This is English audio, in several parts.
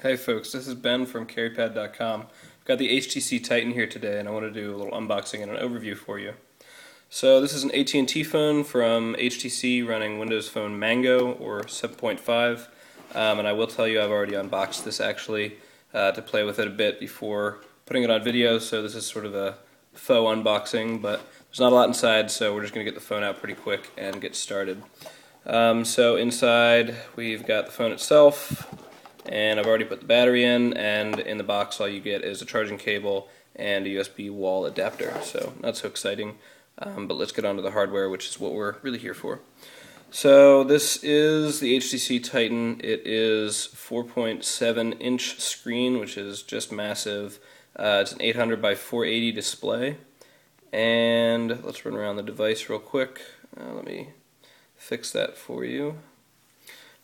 Hey folks, this is Ben from carrypad.com. I've got the HTC Titan here today and I want to do a little unboxing and an overview for you. So this is an AT&T phone from HTC running Windows Phone Mango or 7.5, and I will tell you I've already unboxed this actually to play with it a bit before putting it on video, so this is sort of a faux unboxing, but there's not a lot inside, so we're just going to get the phone out pretty quick and get started. So inside we've got the phone itself, and I've already put the battery in, and in the box all you get is a charging cable and a USB wall adapter, so not so exciting, but let's get on to the hardware, which is what we're really here for. So this is the HTC Titan. It is 4.7 inch screen, which is just massive. It's an 800 by 480 display, and let's run around the device real quick. Let me fix that for you.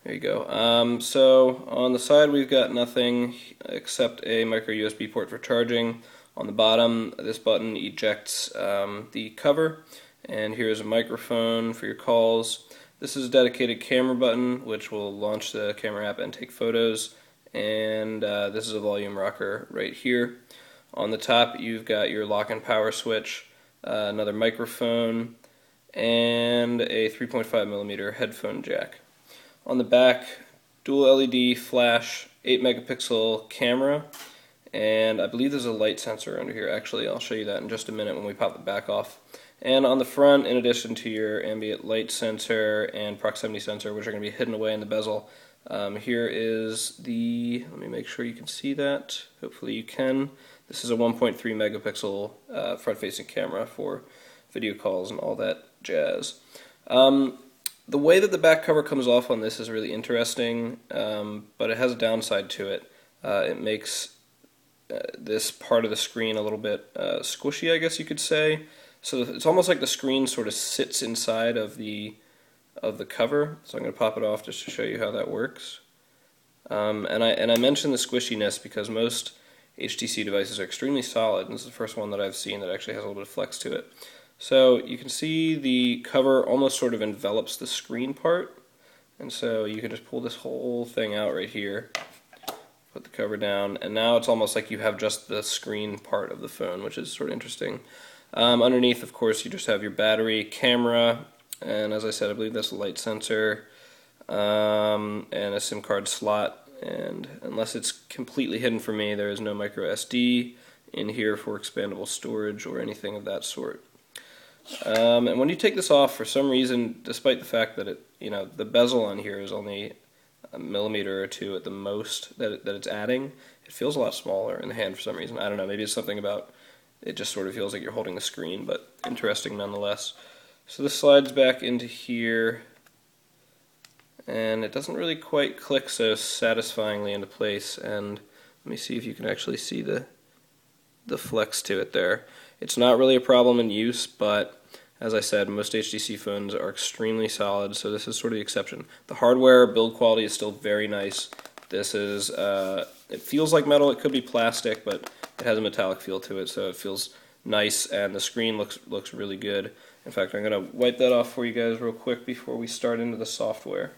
There you go. So on the side we've got nothing except a micro USB port for charging. On the bottom, this button ejects the cover, and here's a microphone for your calls. This is a dedicated camera button which will launch the camera app and take photos, and this is a volume rocker right here. On the top you've got your lock and power switch, another microphone, and a 3.5mm headphone jack. On the back, dual LED flash, 8 megapixel camera, and I believe there's a light sensor under here. Actually, I'll show you that in just a minute when we pop the back off. And on the front, in addition to your ambient light sensor and proximity sensor, which are going to be hidden away in the bezel, here is the, let me make sure you can see that. Hopefully you can. This is a 1.3 megapixel front-facing camera for video calls and all that jazz. The way that the back cover comes off on this is really interesting, but it has a downside to it. It makes this part of the screen a little bit squishy, I guess you could say. So it's almost like the screen sort of sits inside of the cover. So I'm going to pop it off just to show you how that works. And I mention the squishiness because most HTC devices are extremely solid, and this is the first one that I've seen that actually has a little bit of flex to it. So you can see the cover almost sort of envelops the screen part, and so you can just pull this whole thing out right here, put the cover down, and now it's almost like you have just the screen part of the phone, which is sort of interesting. Underneath, of course, you just have your battery, camera, and as I said, I believe that's a light sensor, and a SIM card slot, and unless it's completely hidden for me, there is no micro SD in here for expandable storage or anything of that sort. And when you take this off, for some reason, despite the fact that the bezel on here is only a millimeter or two at the most that it's adding, it feels a lot smaller in the hand for some reason. I don't know, maybe it's something about it just sort of feels like you're holding the screen, but interesting nonetheless. So this slides back into here, and it doesn't really quite click so satisfyingly into place, and let me see if you can actually see the flex to it there. It's not really a problem in use, but as I said, most HTC phones are extremely solid, so this is sort of the exception. The hardware build quality is still very nice. This is, it feels like metal, it could be plastic, but it has a metallic feel to it, so it feels nice, and the screen looks really good. In fact, I'm going to wipe that off for you guys real quick before we start into the software.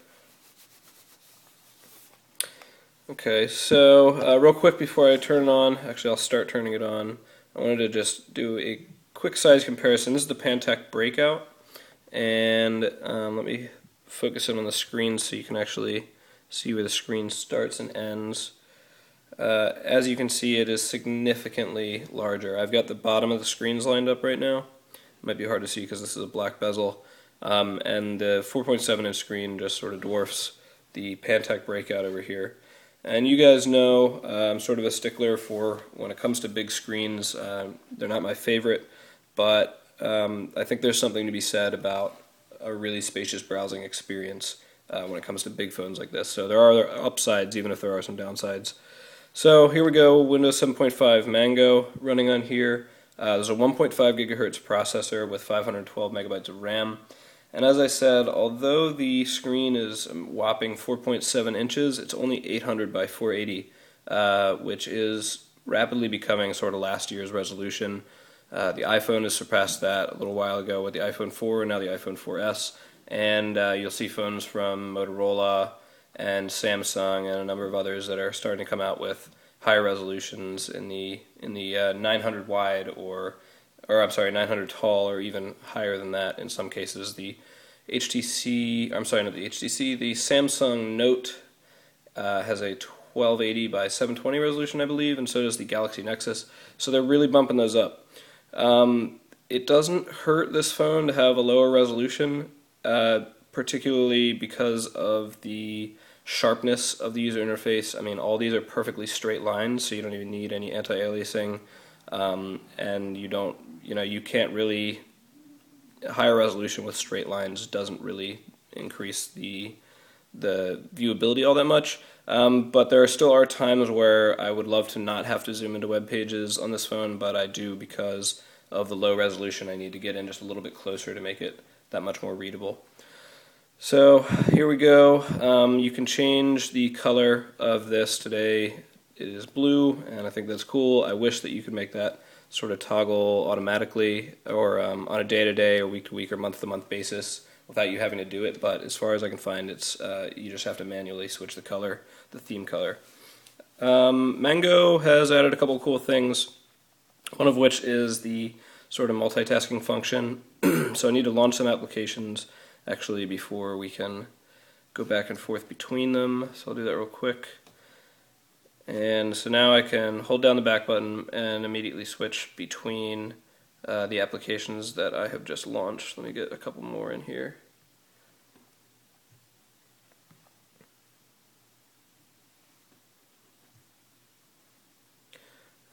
Okay, so real quick before I turn it on, actually I'll start turning it on, I wanted to just do a quick size comparison. This is the Pantech Breakout, and let me focus in on the screen so you can actually see where the screen starts and ends. As you can see, it is significantly larger. I've got the bottom of the screens lined up right now. It might be hard to see because this is a black bezel, and the 4.7 inch screen just sort of dwarfs the Pantech Breakout over here. And you guys know I'm sort of a stickler for when it comes to big screens. They're not my favorite, but I think there's something to be said about a really spacious browsing experience when it comes to big phones like this. So there are upsides even if there are some downsides. So here we go, Windows 7.5 Mango running on here. There's a 1.5 gigahertz processor with 512 megabytes of RAM. And as I said, although the screen is a whopping 4.7 inches, it's only 800 by 480, which is rapidly becoming sort of last year's resolution. The iPhone has surpassed that a little while ago with the iPhone 4 and now the iPhone 4S. And you'll see phones from Motorola and Samsung and a number of others that are starting to come out with higher resolutions in the 900 wide or I'm sorry, 900 tall, or even higher than that in some cases. The HTC, I'm sorry, not the HTC, the Samsung Note has a 1280 by 720 resolution, I believe, and so does the Galaxy Nexus. So they're really bumping those up. It doesn't hurt this phone to have a lower resolution, particularly because of the sharpness of the user interface. I mean, all these are perfectly straight lines, so you don't even need any anti-aliasing, and you can't really, higher resolution with straight lines doesn't really increase the viewability all that much. But there still are times where I would love to not have to zoom into web pages on this phone, but I do because of the low resolution. I need to get in just a little bit closer to make it that much more readable. So here we go. You can change the color of this today. It is blue, and I think that's cool. I wish that you could make that sort of toggle automatically, or on a day-to-day or week-to-week or month-to-month basis without you having to do it, but as far as I can find, it's you just have to manually switch the color, the theme color. Mango has added a couple of cool things, one of which is the sort of multitasking function. So I need to launch some applications actually before we can go back and forth between them, so I'll do that real quick. And so now I can hold down the back button and immediately switch between the applications that I have just launched. Let me get a couple more in here.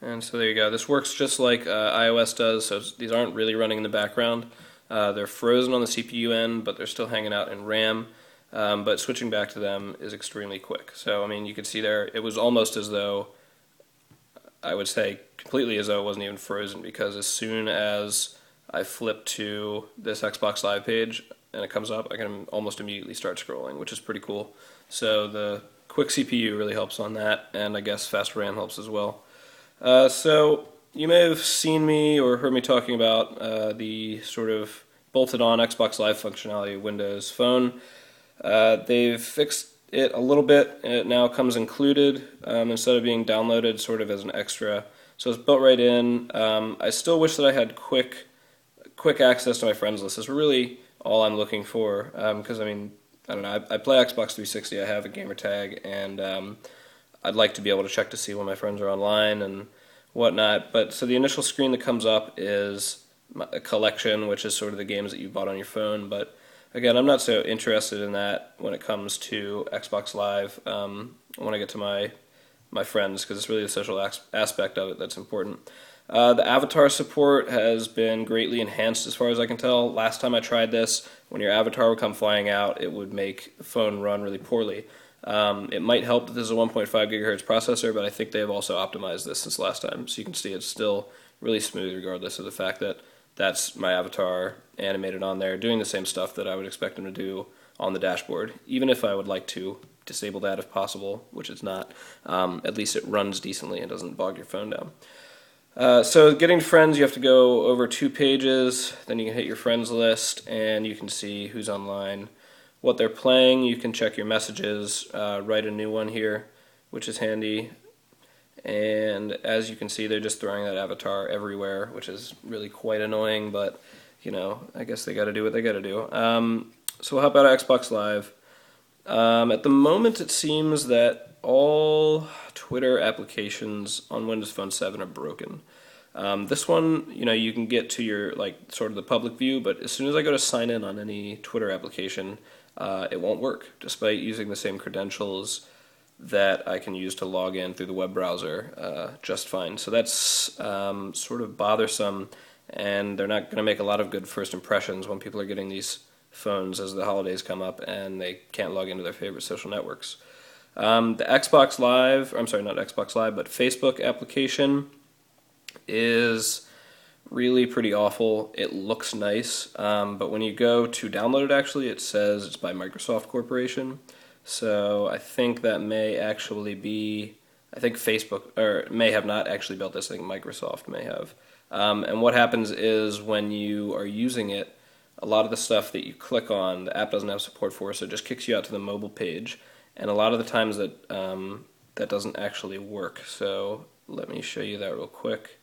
And so there you go. This works just like iOS does, so these aren't really running in the background. They're frozen on the CPU end, but they're still hanging out in RAM. But switching back to them is extremely quick. So, I mean, you can see there, it was almost as though, I would say completely as though it wasn't even frozen, because as soon as I flip to this Xbox Live page and it comes up, I can almost immediately start scrolling, which is pretty cool. So the quick CPU really helps on that, and I guess fast RAM helps as well. So you may have seen me or heard me talking about the sort of bolted-on Xbox Live functionality of Windows Phone. They've fixed it a little bit, and it now comes included instead of being downloaded sort of as an extra. So it's built right in. I still wish that I had quick access to my friends list. That's really all I'm looking for, because I mean, I don't know, I play Xbox 360, I have a gamer tag, and I'd like to be able to check to see when my friends are online and whatnot. But so the initial screen that comes up is a collection, which is sort of the games that you bought on your phone. But again, I'm not so interested in that when it comes to Xbox Live. When I get to my friends, because it's really the social aspect of it that's important. The avatar support has been greatly enhanced as far as I can tell. Last time I tried this, when your avatar would come flying out, it would make the phone run really poorly. It might help that this is a 1.5 gigahertz processor, but I think they have also optimized this since last time. So you can see it's still really smooth regardless of the fact that that's my avatar animated on there, doing the same stuff that I would expect them to do on the dashboard. Even if I would like to disable that if possible, which it's not, at least it runs decently and doesn't bog your phone down. So getting friends, you have to go over 2 pages, then you can hit your friends list, and you can see who's online, what they're playing. You can check your messages, write a new one here, which is handy. And as you can see, they're just throwing that avatar everywhere, which is really quite annoying, but you know, I guess they got to do what they got to do. So we'll hop out of Xbox Live. At the moment, it seems that all Twitter applications on Windows Phone 7 are broken. This one, you know, you can get to your, like, sort of the public view, but as soon as I go to sign in on any Twitter application, it won't work, despite using the same credentials that I can use to log in through the web browser just fine. So that's sort of bothersome, and they're not going to make a lot of good first impressions when people are getting these phones as the holidays come up and they can't log into their favorite social networks. The Xbox Live, I'm sorry, not Xbox Live, but Facebook application is really pretty awful. It looks nice, but when you go to download it, actually, it says it's by Microsoft Corporation. So I think that may actually be, I think Facebook, or may have not actually built this, I think Microsoft may have. And what happens is when you are using it, a lot of the stuff that you click on, the app doesn't have support for, so it just kicks you out to the mobile page. and a lot of the times that doesn't actually work. So let me show you that real quick.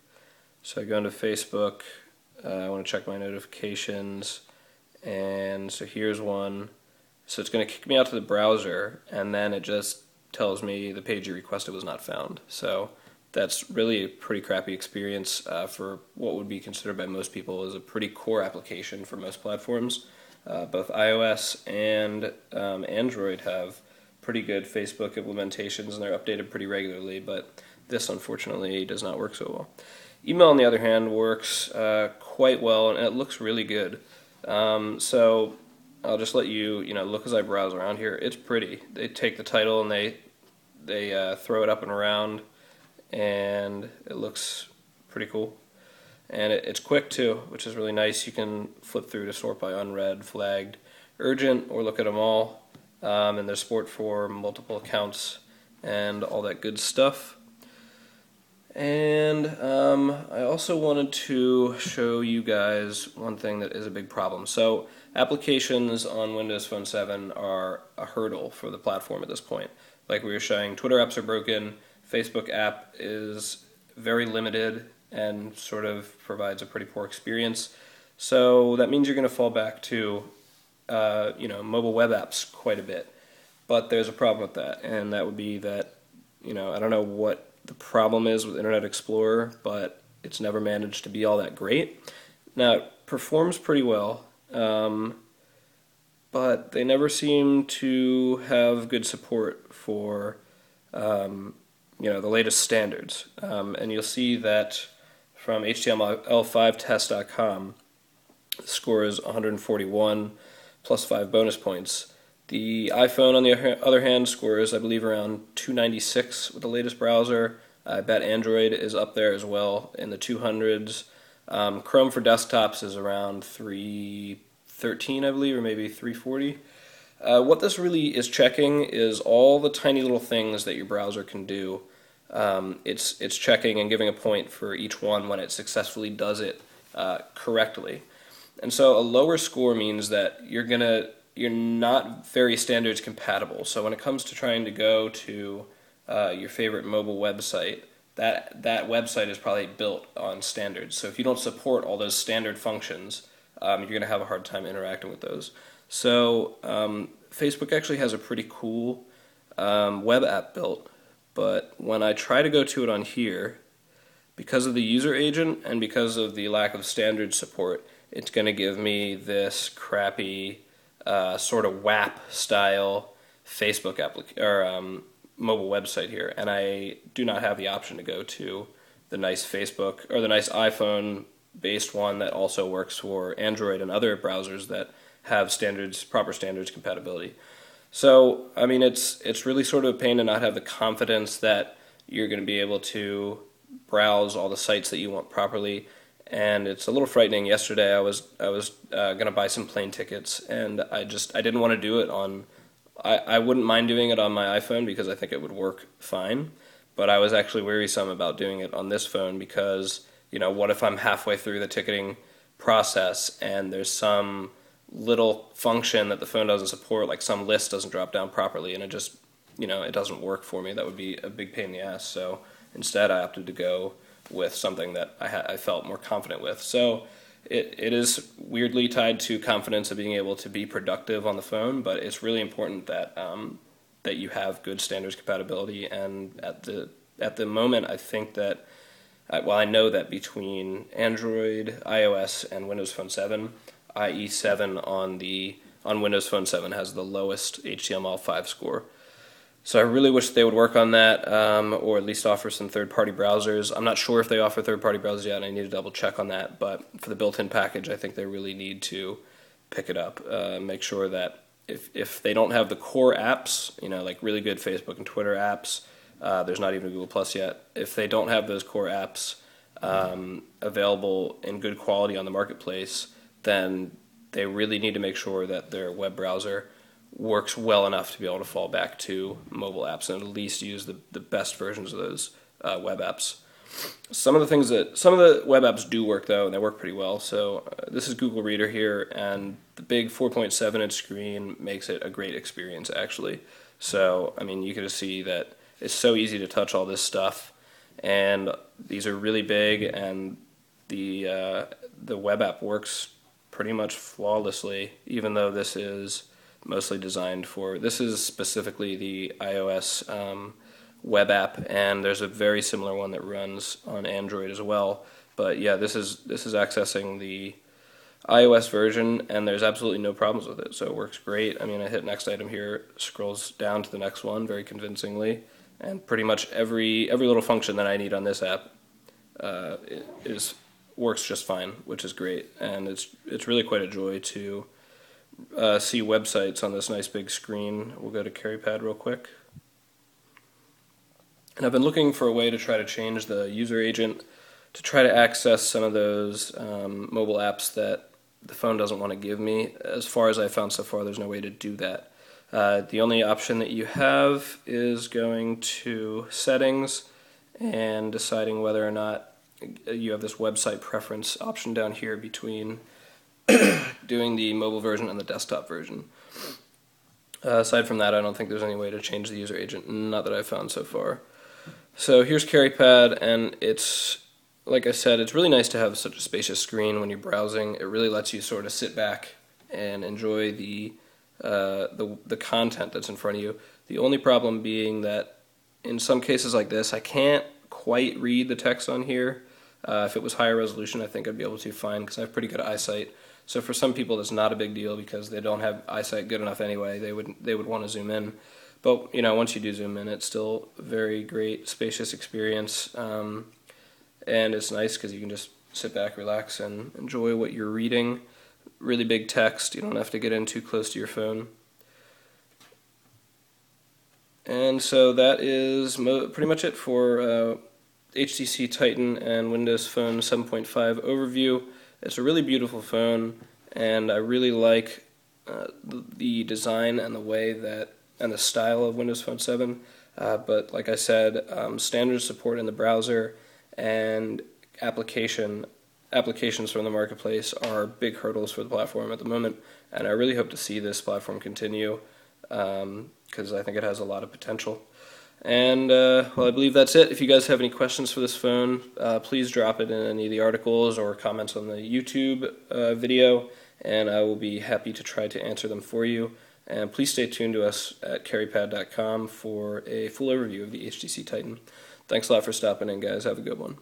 So I go into Facebook, I want to check my notifications, and so here's one. So it's going to kick me out to the browser, and then it just tells me the page you requested was not found. So that's really a pretty crappy experience for what would be considered by most people as a pretty core application for most platforms. Both iOS and Android have pretty good Facebook implementations, and they're updated pretty regularly, but this unfortunately does not work so well. Email, on the other hand, works quite well, and it looks really good. So I'll just let you look as I browse around here. It's pretty. They take the title and they throw it up and around, and it looks pretty cool. And it's quick too, which is really nice. You can flip through to sort by unread, flagged, urgent, or look at them all. And there's support for multiple accounts and all that good stuff. And I also wanted to show you guys one thing that is a big problem. So applications on Windows Phone 7 are a hurdle for the platform at this point. Like we were showing, Twitter apps are broken, Facebook app is very limited and sort of provides a pretty poor experience. So that means you're going to fall back to mobile web apps quite a bit. But there's a problem with that, and that would be that, I don't know what the problem is with Internet Explorer, but it's never managed to be all that great. Now, it performs pretty well, but they never seem to have good support for, the latest standards. And you'll see that from HTML5test.com, the score is 141 plus 5 bonus points. The iPhone, on the other hand, scores, I believe, around 296 with the latest browser. I bet Android is up there as well in the 200s. Chrome for desktops is around 313, I believe, or maybe 340. What this really is checking is all the tiny little things that your browser can do. It's checking and giving a point for each one when it successfully does it correctly. And so a lower score means that you're not very standards compatible. So when it comes to trying to go to your favorite mobile website, that website is probably built on standards. So if you don't support all those standard functions, you're going to have a hard time interacting with those. So Facebook actually has a pretty cool web app built, but when I try to go to it on here, because of the user agent and because of the lack of standard support, it's going to give me this crappy sort of WAP style Facebook mobile website here, and I do not have the option to go to the nice Facebook or the nice iPhone based one that also works for Android and other browsers that have proper standards compatibility. So I mean, it's really sort of a pain to not have the confidence that you're going to be able to browse all the sites that you want properly. And it's a little frightening. Yesterday I was going to buy some plane tickets, and I didn't want to do it on. I wouldn't mind doing it on my iPhone because I think it would work fine, but I was actually wearisome about doing it on this phone because, what if I'm halfway through the ticketing process and there's some little function that the phone doesn't support, like some list doesn't drop down properly, and it just, it doesn't work for me. That would be a big pain in the ass. So instead I opted to go with something that I felt more confident with. So it is weirdly tied to confidence of being able to be productive on the phone, but it's really important that that you have good standards compatibility. And at the moment, I think that I know that between Android, iOS, and Windows Phone 7, IE7 on Windows Phone 7 has the lowest HTML5 score. So I really wish they would work on that, or at least offer some third-party browsers. I'm not sure if they offer third-party browsers yet, and I need to double-check on that. But for the built-in package, I think they really need to pick it up. Make sure that if they don't have the core apps, like really good Facebook and Twitter apps, there's not even Google Plus yet. If they don't have those core apps available in good quality on the marketplace, then they really need to make sure that their web browser works well enough to be able to fall back to mobile apps and at least use the best versions of those web apps. Some of the web apps do work though, and they work pretty well. So this is Google Reader here, and the big 4.7-inch screen makes it a great experience actually. So, I mean, you can just see that it's so easy to touch all this stuff, and these are really big, and the web app works pretty much flawlessly, even though this is mostly designed for, this is specifically the iOS web app, and there's a very similar one that runs on Android as well. But yeah, this is accessing the iOS version, and there's absolutely no problems with it, so it works great. I mean, I hit next item here, scrolls down to the next one very convincingly, and pretty much every little function that I need on this app works just fine, which is great. And it's really quite a joy to see websites on this nice big screen. We'll go to CarryPad real quick. And I've been looking for a way to try to change the user agent to try to access some of those mobile apps that the phone doesn't want to give me. As far as I've found so far, there's no way to do that. The only option that you have is going to Settings and deciding whether or not you have this website preference option down here between doing the mobile version and the desktop version. Aside from that, I don't think there's any way to change the user agent, not that I've found so far. So here's CarryPad, and it's, like I said, it's really nice to have such a spacious screen when you're browsing. It really lets you sort of sit back and enjoy the content that's in front of you. The only problem being that in some cases like this, I can't quite read the text on here. If it was higher resolution, I think I'd be able to fine, because I have pretty good eyesight. So for some people, that's not a big deal because they don't have eyesight good enough anyway. They would want to zoom in. But you know, once you do zoom in, it's still a very great, spacious experience, and it's nice because you can just sit back, relax, and enjoy what you're reading. Really big text. You don't have to get in too close to your phone. And so that is pretty much it for HTC Titan and Windows Phone 7.5 overview. It's a really beautiful phone, and I really like the design and the way that and the style of Windows Phone 7. But like I said, standard support in the browser and applications from the marketplace are big hurdles for the platform at the moment, and I really hope to see this platform continue because I think it has a lot of potential. And well, I believe that's it. If you guys have any questions for this phone, please drop it in any of the articles or comments on the YouTube video, and I will be happy to try to answer them for you. And please stay tuned to us at CarryPad.com for a full overview of the HTC Titan. Thanks a lot for stopping in, guys. Have a good one.